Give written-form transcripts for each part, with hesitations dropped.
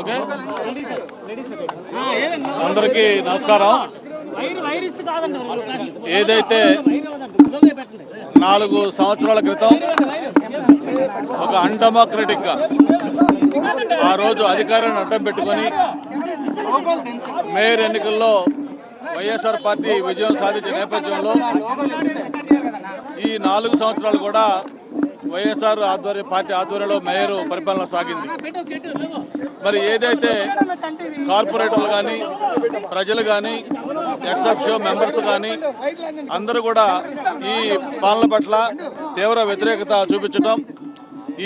Okay, అందరికీ నమస్కారం. ఏదైతే 4 సంవత్సరాల క్రితం ఒక అన్డెమోక్రటిక్గా ఆ రోజు అధికారాన్ని అడ్డం పెట్టుకొని మేయర్ ఎన్నికల్లో వైఎస్ఆర్ పార్టీ విజయం సాధించిన నేపథ్యంలో ఈ 4 సంవత్సరాలు కూడా వైఎస్ఆర్ పార్టీ ఆధ్వర్యంలో మేయర్ పరిపాలన సాగింది. మరి ఏదైతే కార్పొరేటర్లు కానీ ప్రజలు కానీ ఎక్సెప్షియో మెంబర్స్ కానీ అందరూ కూడా ఈ పాలన పట్ల తీవ్ర వ్యతిరేకత చూపించటం,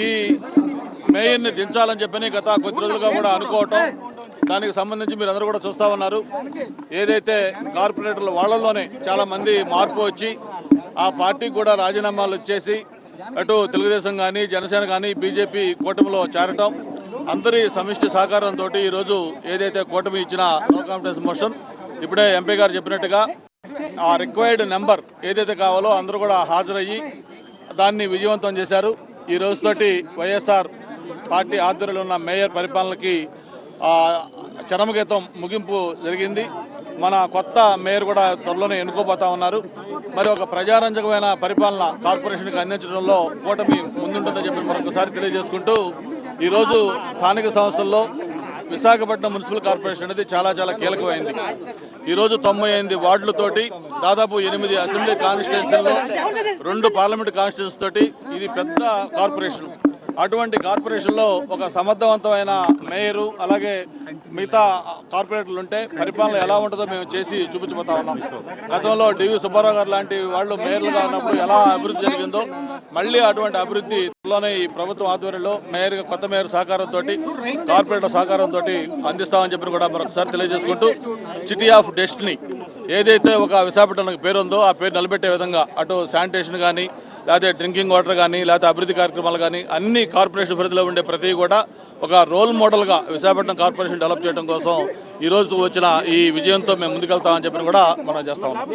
ఈ మేయర్ని దించాలని చెప్పని గత కొద్ది రోజులుగా కూడా అనుకోవటం, దానికి సంబంధించి మీరు అందరూ కూడా చూస్తూ ఉన్నారు. ఏదైతే కార్పొరేటర్లు వాళ్ళలోనే చాలామంది మార్పు వచ్చి ఆ పార్టీకి కూడా రాజీనామాలు వచ్చేసి అటు తెలుగుదేశం కానీ జనసేన కానీ బీజేపీ కూటమిలో చేరటం, అందరి సమిష్టి సహకారంతో ఈరోజు ఏదైతే కూటమి ఇచ్చిన నో కాన్ఫిడెన్స్ మోషన్, ఇప్పుడే ఎంపీ గారు చెప్పినట్టుగా ఆ రిక్వైర్డ్ నెంబర్ ఏదైతే కావాలో అందరూ కూడా హాజరయ్యి దాన్ని విజయవంతం చేశారు. ఈ రోజుతోటి వైఎస్ఆర్ పార్టీ ఆధ్వర్యంలో ఉన్న మేయర్ పరిపాలనకి చరమగీతం ముగింపు జరిగింది. మన కొత్త మేయర్ కూడా త్వరలోనే ఎన్నుకోబోతా ఉన్నారు. మరి ఒక ప్రజారంజకమైన పరిపాలన కార్పొరేషన్కి అందించడంలో కూటమి ముందుంటుందని చెప్పి మరొకసారి తెలియజేసుకుంటూ, ఈరోజు స్థానిక సంస్థల్లో విశాఖపట్నం మున్సిపల్ కార్పొరేషన్ అనేది చాలా కీలకమైంది. ఈరోజు 98 వార్డులతోటి దాదాపు 8 అసెంబ్లీ కాన్స్టిట్యున్సీల్లో 2 పార్లమెంట్ కాన్స్టిట్యున్సీ తోటి ఇది పెద్ద కార్పొరేషన్. అటువంటి కార్పొరేషన్లో ఒక సమర్థవంతమైన మేయరు అలాగే మిగతా కార్పొరేటర్లు ఉంటే పరిపాలన ఎలా ఉంటుందో మేము చేసి చూపించబోతా ఉన్నాం. గతంలో డివి సుబ్బారావు గారు లాంటి వాళ్ళు మేయర్లుగా ఉన్నప్పుడు ఎలా అభివృద్ధి జరిగిందో మళ్ళీ అటువంటి అభివృద్ధిలోనే ఈ ప్రభుత్వం ఆధ్వర్యంలో మేయర్గా కొత్త మేయర్ సహకారంతో కార్పొరేటర్ సహకారంతో అందిస్తామని చెప్పి కూడా మరొకసారి తెలియజేసుకుంటూ, సిటీ ఆఫ్ డెస్టినీ ఏదైతే ఒక విశాఖపట్నానికి పేరు ఉందో ఆ పేరు నిలబెట్టే విధంగా అటు శానిటేషన్ కానీ లేకపోతే డ్రింకింగ్ వాటర్ కానీ లేకపోతే అభివృద్ధి కార్యక్రమాలు కానీ అన్ని కార్పొరేషన్ పరిధిలో ఉండే ప్రతి కూడా ఒక రోల్ మోడల్గా విశాఖపట్నం కార్పొరేషన్ డెవలప్ చేయడం కోసం ఈరోజు వచ్చిన ఈ విజయంతో మేము ముందుకెళ్తామని చెప్పి కూడా మనం చేస్తా ఉన్నాం.